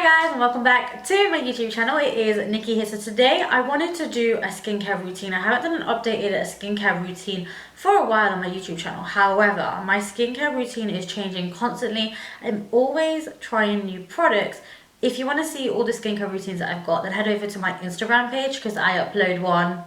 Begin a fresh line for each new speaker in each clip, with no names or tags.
guys, and welcome back to my YouTube channel. It is Nikki here. So today I wanted to do a skincare routine. I haven't done an updated skincare routine for a while on my YouTube channel. However, my skincare routine is changing constantly. I'm always trying new products. If you want to see all the skincare routines that I've got, then head over to my Instagram page because I upload one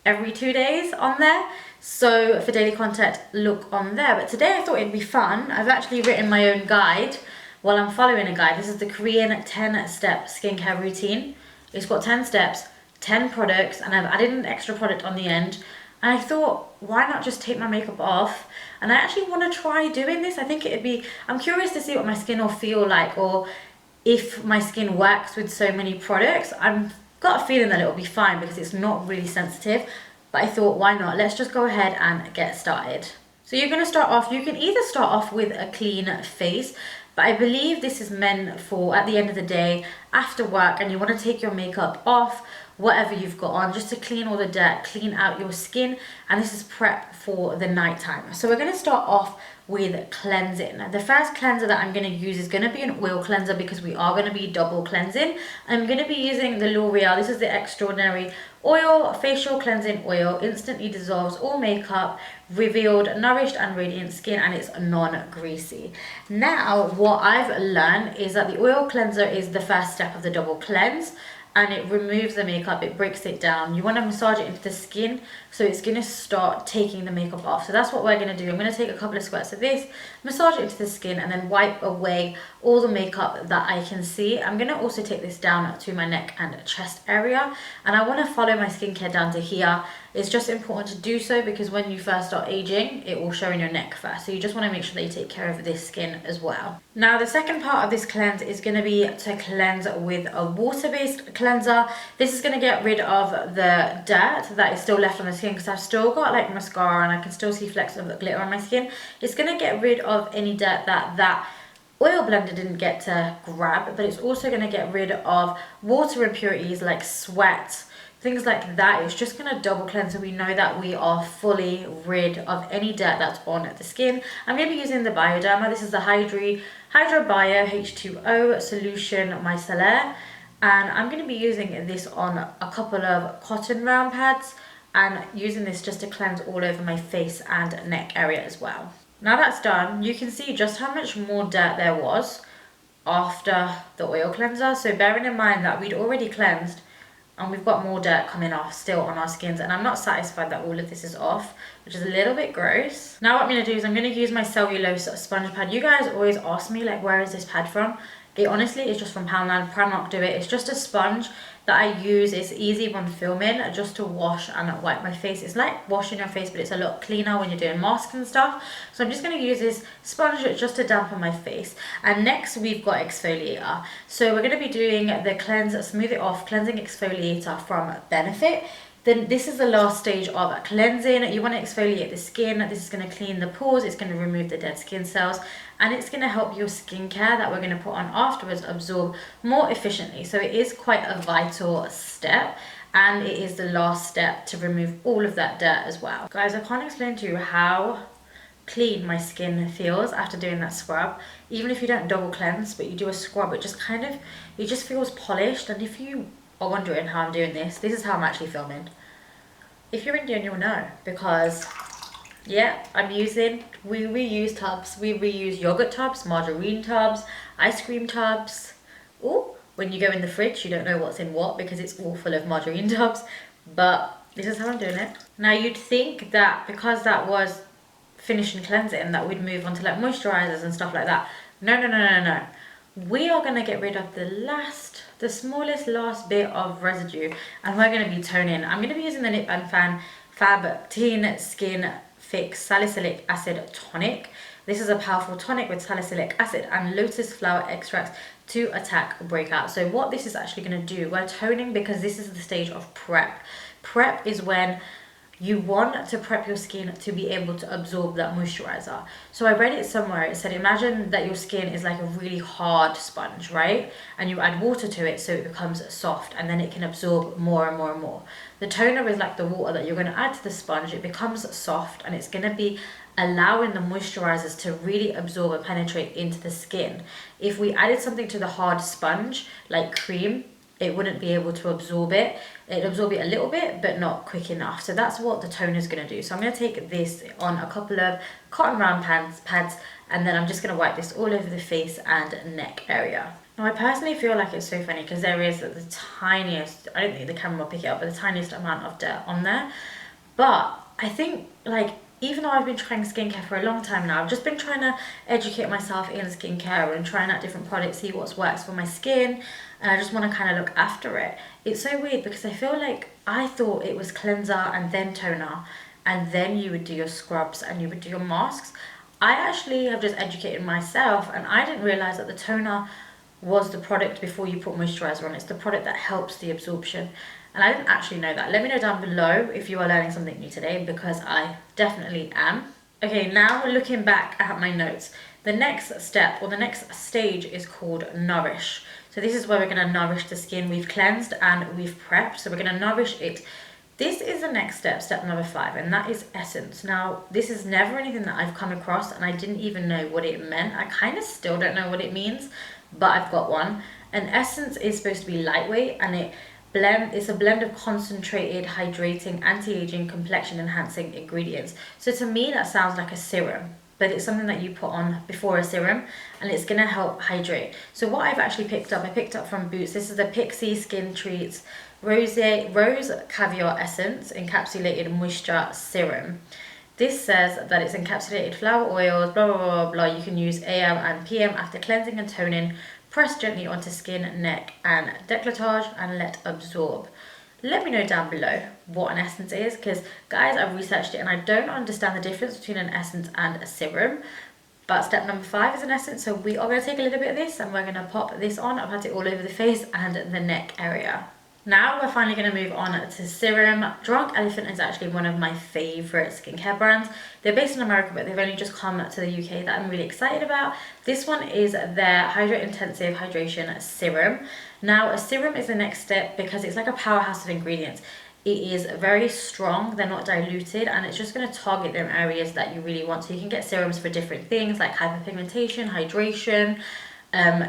every 2 days on there. So for daily content, look on there. But today I thought it'd be fun. I've actually written my own guide. Well, I'm following a guide. This is the Korean 10-step skincare routine. It's got 10 steps, 10 products, and I've added an extra product on the end. And I thought, why not just take my makeup off? And I actually want to try doing this. I think it'd be, I'm curious to see what my skin will feel like, or if my skin works with so many products. I've got a feeling that it'll be fine because it's not really sensitive. But I thought, why not? Let's just go ahead and get started. So you're going to start off, you can either start off with a clean face, but I believe this is meant for at the end of the day, after work, and you want to take your makeup off, whatever you've got on, just to clean all the dirt, clean out your skin, and this is prep for the night time. So we're going to start off with cleansing. The first cleanser that I'm going to use is going to be an oil cleanser because we are going to be double cleansing. I'm going to be using the L'Oreal. This is the Extraordinary Oil Facial Cleansing Oil. Instantly dissolves all makeup, revealed, nourished and radiant skin, and it's non-greasy. Now what I've learned is that the oil cleanser is the first step of the double cleanse, and it removes the makeup, it breaks it down. You want to massage it into the skin, so it's going to start taking the makeup off. So that's what we're going to do. I'm going to take a couple of squirts of this, massage it into the skin, and then wipe away all the makeup that I can see. I'm going to also take this down to my neck and chest area, and I want to follow my skincare down to here. It's just important to do so because when you first start aging, it will show in your neck first. So you just want to make sure that you take care of this skin as well. Now the second part of this cleanse is going to be to cleanse with a water-based cleanser. This is going to get rid of the dirt that is still left on the skin because I've still got like mascara and I can still see flecks of glitter on my skin. It's going to get rid of any dirt that oil blender didn't get to grab, but it's also going to get rid of water impurities like sweat, things like that. It's just going to double cleanse so we know that we are fully rid of any dirt that's on the skin. I'm going to be using the bioderma. This is the hydrabio H2O solution micellar, and I'm going to be using this on a couple of cotton round pads and using this just to cleanse all over my face and neck area as well. Now that's done, you can see just how much more dirt there was after the oil cleanser. So bearing in mind that we'd already cleansed and we've got more dirt coming off still on our skins, and I'm not satisfied that all of this is off, which is a little bit gross. Now what I'm going to do is I'm going to use my cellulose sponge pad. You guys always ask me like, where is this pad from? It honestly is just from Poundland. Primark do it. It's just a sponge that I use. It's easy when filming just to wash and wipe my face. It's like washing your face, but it's a lot cleaner when you're doing masks and stuff. So I'm just going to use this sponge just to dampen my face. And next we've got exfoliator. So we're going to be doing the cleanse, smooth it off, cleansing exfoliator from Benefit. Then this is the last stage of cleansing. You want to exfoliate the skin. This is going to clean the pores. It's going to remove the dead skin cells. And it's going to help your skincare that we're going to put on afterwards absorb more efficiently. So it is quite a vital step. And it is the last step to remove all of that dirt as well. Guys, I can't explain to you how clean my skin feels after doing that scrub. Even if you don't double cleanse, but you do a scrub, it just kind of, it just feels polished. And if you are wondering how I'm doing this is how I'm actually filming. If you're Indian, you'll know, because yeah, we reuse tubs. We reuse yogurt tubs, margarine tubs, ice cream tubs. Oh, when you go in the fridge, you don't know what's in what because it's all full of margarine tubs, but this is how I'm doing it. Now you'd think that because that was finishing cleansing that we'd move on to like moisturizers and stuff like that. No. We are going to get rid of the smallest last bit of residue, and we're going to be toning. I'm going to be using the nip+fab Teen Skin Fix Salicylic Acid Tonic. This is a powerful tonic with salicylic acid and lotus flower extracts to attack breakout. So what this is actually going to do, we're toning because this is the stage of prep. Prep is when you want to prep your skin to be able to absorb that moisturizer. So I read it somewhere, it said imagine that your skin is like a really hard sponge, right? And you add water to it so it becomes soft, and then it can absorb more and more and more. The toner is like the water that you're going to add to the sponge. It becomes soft and it's going to be allowing the moisturizers to really absorb and penetrate into the skin. If we added something to the hard sponge, like cream, it wouldn't be able to absorb it. It'd absorb it a little bit, but not quick enough. So that's what the toner is going to do. So I'm going to take this on a couple of cotton round pads, and then I'm just going to wipe this all over the face and neck area. Now, I personally feel like it's so funny because there is the tiniest, I don't think the camera will pick it up, but the tiniest amount of dirt on there. But I think, like, even though I've been trying skincare for a long time now, I've just been trying to educate myself in skincare and trying out different products, see what works for my skin, and I just want to kind of look after it. It's so weird because I feel like I thought it was cleanser and then toner, and then you would do your scrubs and you would do your masks. I actually have just educated myself, and I didn't realize that the toner was the product before you put moisturizer on. It's the product that helps the absorption. And I didn't actually know that. Let me know down below if you are learning something new today, because I definitely am. Okay, now we're looking back at my notes. The next step, or the next stage, is called Nourish. So this is where we're going to nourish the skin. We've cleansed and we've prepped, so we're going to nourish it. This is the next step, step number 5, and that is essence. Now, this is never anything that I've come across, and I didn't even know what it meant. I kind of still don't know what it means, but I've got one. An essence is supposed to be lightweight, and it's a blend of concentrated, hydrating, anti-aging, complexion enhancing ingredients. So to me that sounds like a serum, but it's something that you put on before a serum, and it's going to help hydrate. So what I've actually picked up, I picked up from Boots. This is the Pixi Skin Treats Rose Caviar Essence Encapsulated Moisture Serum. This says that it's encapsulated flower oils, blah, blah, blah, blah. You can use AM and PM after cleansing and toning. Press gently onto skin, neck, and décolletage and let absorb. Let me know down below what an essence is, because guys, I've researched it and I don't understand the difference between an essence and a serum. But step number 5 is an essence, so we are going to take a little bit of this and we're going to pop this on. I've had it all over the face and the neck area. Now we're finally going to move on to serum. Drunk Elephant is actually one of my favourite skincare brands. They're based in America, but they've only just come to the UK, that I'm really excited about. This one is their Hydra Intensive Hydration Serum. Now, a serum is the next step because it's like a powerhouse of ingredients. It is very strong, they're not diluted, and it's just going to target them areas that you really want. So you can get serums for different things like hyperpigmentation, hydration,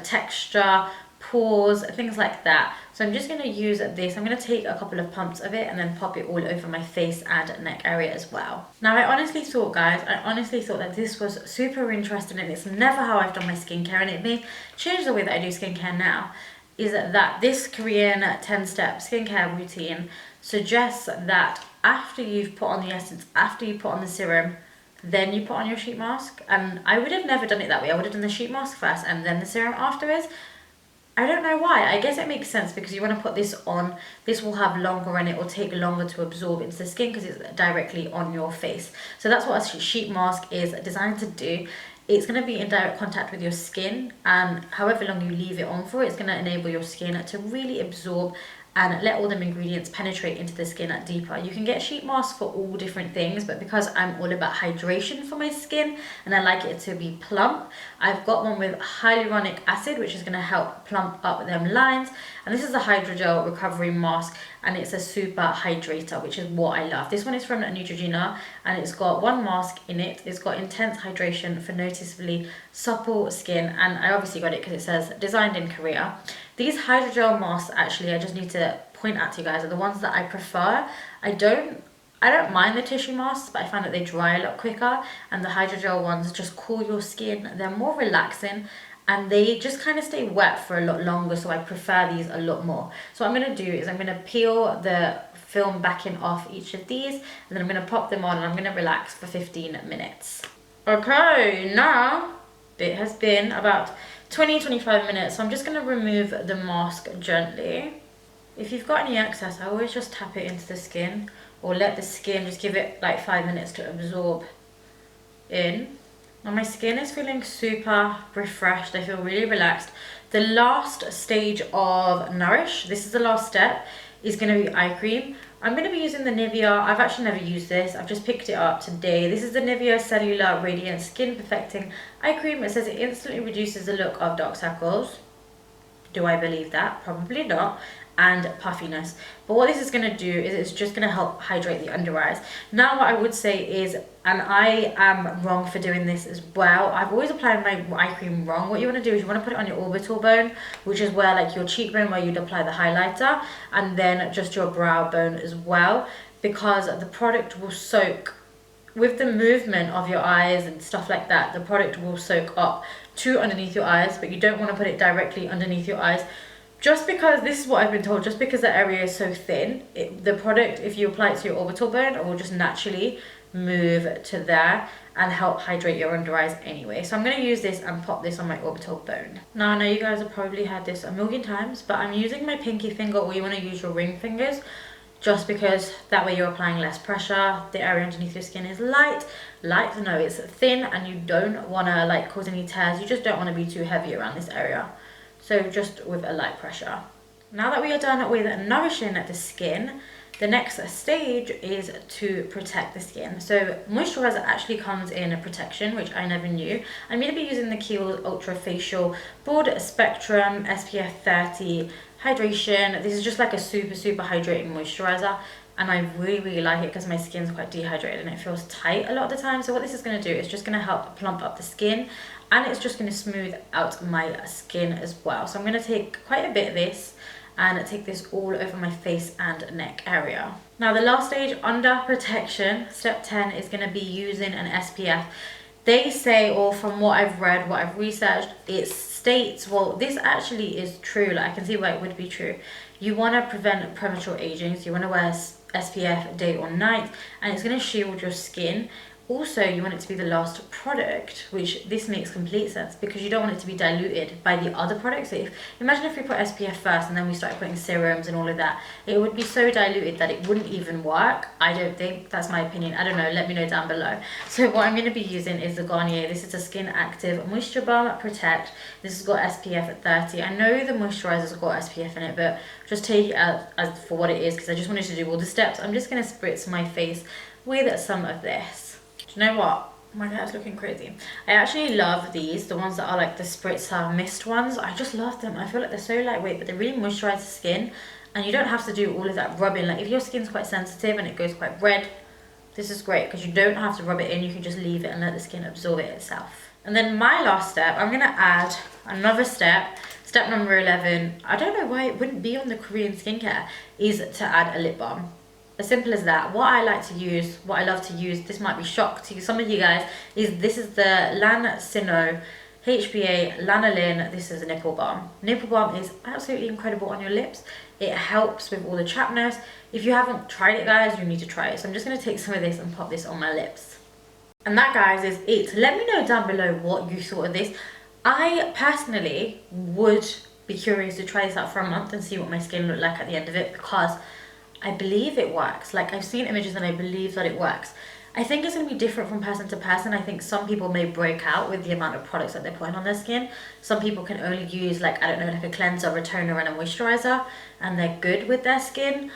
texture, pores, things like that. So I'm just going to use this. I'm going to take a couple of pumps of it and then pop it all over my face and neck area as well. Now, I honestly thought, guys, that this was super interesting, and it's never how I've done my skincare, and it may change the way that I do skincare now, is that this Korean 10-step skincare routine suggests that after you've put on the essence, after you put on the serum, then you put on your sheet mask. And I would have never done it that way. I would have done the sheet mask first and then the serum afterwards. I don't know why. I guess it makes sense because you want to put this on. This will have longer, and it will take longer to absorb into the skin because it's directly on your face. So that's what a sheet mask is designed to do. It's going to be in direct contact with your skin, and however long you leave it on for, it's going to enable your skin to really absorb and let all them ingredients penetrate into the skin deeper. You can get sheet masks for all different things, but because I'm all about hydration for my skin and I like it to be plump, I've got one with hyaluronic acid, which is going to help plump up them lines. And this is a hydrogel recovery mask, and it's a super hydrator, which is what I love. This one is from Neutrogena, and it's got one mask in it. It's got intense hydration for noticeably supple skin, and I obviously got it because it says designed in Korea. These hydrogel masks, actually, I just need to point out to you guys, are the ones that I prefer. I don't mind the tissue masks, but I find that they dry a lot quicker, and the hydrogel ones just cool your skin. They're more relaxing, and they just kind of stay wet for a lot longer, so I prefer these a lot more. So what I'm going to do is I'm going to peel the film backing off each of these, and then I'm going to pop them on, and I'm going to relax for 15 minutes. Okay, now it has been about 20-25 minutes, so I'm just going to remove the mask gently. If you've got any excess, I always just tap it into the skin, or let the skin just give it like 5 minutes to absorb in. Now my skin is feeling super refreshed. I feel really relaxed. The last stage of Nourish, this is the last step, is going to be eye cream. I'm going to be using the Nivea. I've actually never used this. I've just picked it up today. This is the Nivea Cellular Radiance Skin Perfecting Eye Cream. It says it instantly reduces the look of dark circles. Do I believe that? Probably not. And puffiness. But what this is going to do is it's just going to help hydrate the under eyes. Now what I would say is, and I am wrong for doing this as well, I've always applied my eye cream wrong. What you want to do is you want to put it on your orbital bone, which is where like your cheekbone, where you'd apply the highlighter, and then just your brow bone as well, because the product will soak with the movement of your eyes and stuff like that. The product will soak up to underneath your eyes, but you don't want to put it directly underneath your eyes. Just because, this is what I've been told, just because the area is so thin, the product, if you apply it to your orbital bone, it will just naturally move to there and help hydrate your under eyes anyway. So I'm going to use this and pop this on my orbital bone. Now I know you guys have probably had this a million times, but I'm using my pinky finger, or you want to use your ring fingers, just because that way you're applying less pressure. The area underneath your skin is light, no, it's thin, and you don't want to like cause any tears. You just don't want to be too heavy around this area. So just with a light pressure. Now that we are done with nourishing the skin, the next stage is to protect the skin. So moisturizer actually comes in a protection, which I never knew. I'm going to be using the Kiehls Ultra Facial Broad Spectrum SPF 30 Hydration. This is just like a super hydrating moisturizer, and I really like it because my skin's quite dehydrated and it feels tight a lot of the time. So what this is going to do is just going to help plump up the skin, and it's just going to smooth out my skin as well. So I'm going to take quite a bit of this and take this all over my face and neck area. Now the last stage under protection, step 10, is going to be using an SPF. They say, or from what I've read, what I've researched, it states, well, this actually is true, like I can see why it would be true. You want to prevent premature aging, so you want to wear SPF day or night, and it's going to shield your skin. Also, you want it to be the last product, which this makes complete sense because you don't want it to be diluted by the other products. So imagine if we put SPF first and then we started putting serums and all of that, it would be so diluted that it wouldn't even work. I don't think, that's my opinion. I don't know, let me know down below. So what I'm going to be using is the Garnier. This is a Skin Active Moisture Balm Protect. This has got SPF 30. I know the moisturizer's got SPF in it, but just take it as for what it is because I just wanted to do all the steps. I'm just going to spritz my face with some of this. You know what, my hair's looking crazy. I actually love these, the ones that are like the spritzer mist ones. I just love them. I feel like they're so lightweight, but they really moisturize the skin, and you don't have to do all of that rubbing. Like if your skin's quite sensitive and it goes quite red, this is great because you don't have to rub it in. You can just leave it and let the skin absorb it itself. And then my last step, I'm gonna add another step. Step number 11, I don't know why it wouldn't be on the Korean skincare, is to add a lip balm. As simple as that. What I like to use, what I love to use, this might be shock to some of you guys, is this is the lansinoh HBA Lanolin. This is a nipple balm. Nipple balm is absolutely incredible on your lips. It helps with all the chappedness. If you haven't tried it, guys, you need to try it. So I'm just going to take some of this and pop this on my lips. And that, guys, is it. Let me know down below what you thought of this. I personally would be curious to try this out for a month and see what my skin looked like at the end of it, because I believe it works. Like, I've seen images and I believe that it works. I think it's going to be different from person to person. I think some people may break out with the amount of products that they're putting on their skin. Some people can only use, like, I don't know, like a cleanser, a toner and a moisturizer, and they're good with their skin.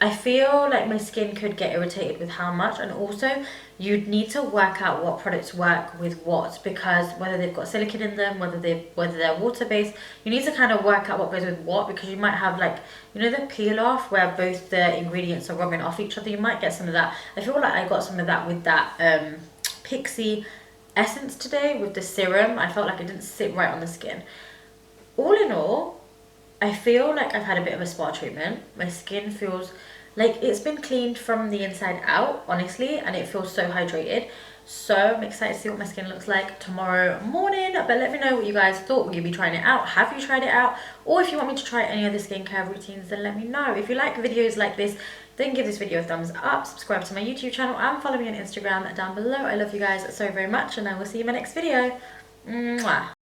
I feel like my skin could get irritated with how much, and also you'd need to work out what products work with what, because whether they've got silicone in them, whether they're water-based, you need to kind of work out what goes with what, because you might have, like, you know, the peel off where both the ingredients are rubbing off each other. You might get some of that. I feel like I got some of that with that Pixi essence today with the serum. I felt like it didn't sit right on the skin. All in all, I feel like I've had a bit of a spa treatment. My skin feels like it's been cleaned from the inside out, honestly, and it feels so hydrated. So I'm excited to see what my skin looks like tomorrow morning. But let me know what you guys thought. Will you be trying it out? Have you tried it out? Or if you want me to try any other skincare routines, then let me know. If you like videos like this, then give this video a thumbs up, subscribe to my YouTube channel, and follow me on Instagram down below. I love you guys so very much, and I will see you in my next video. Mwah.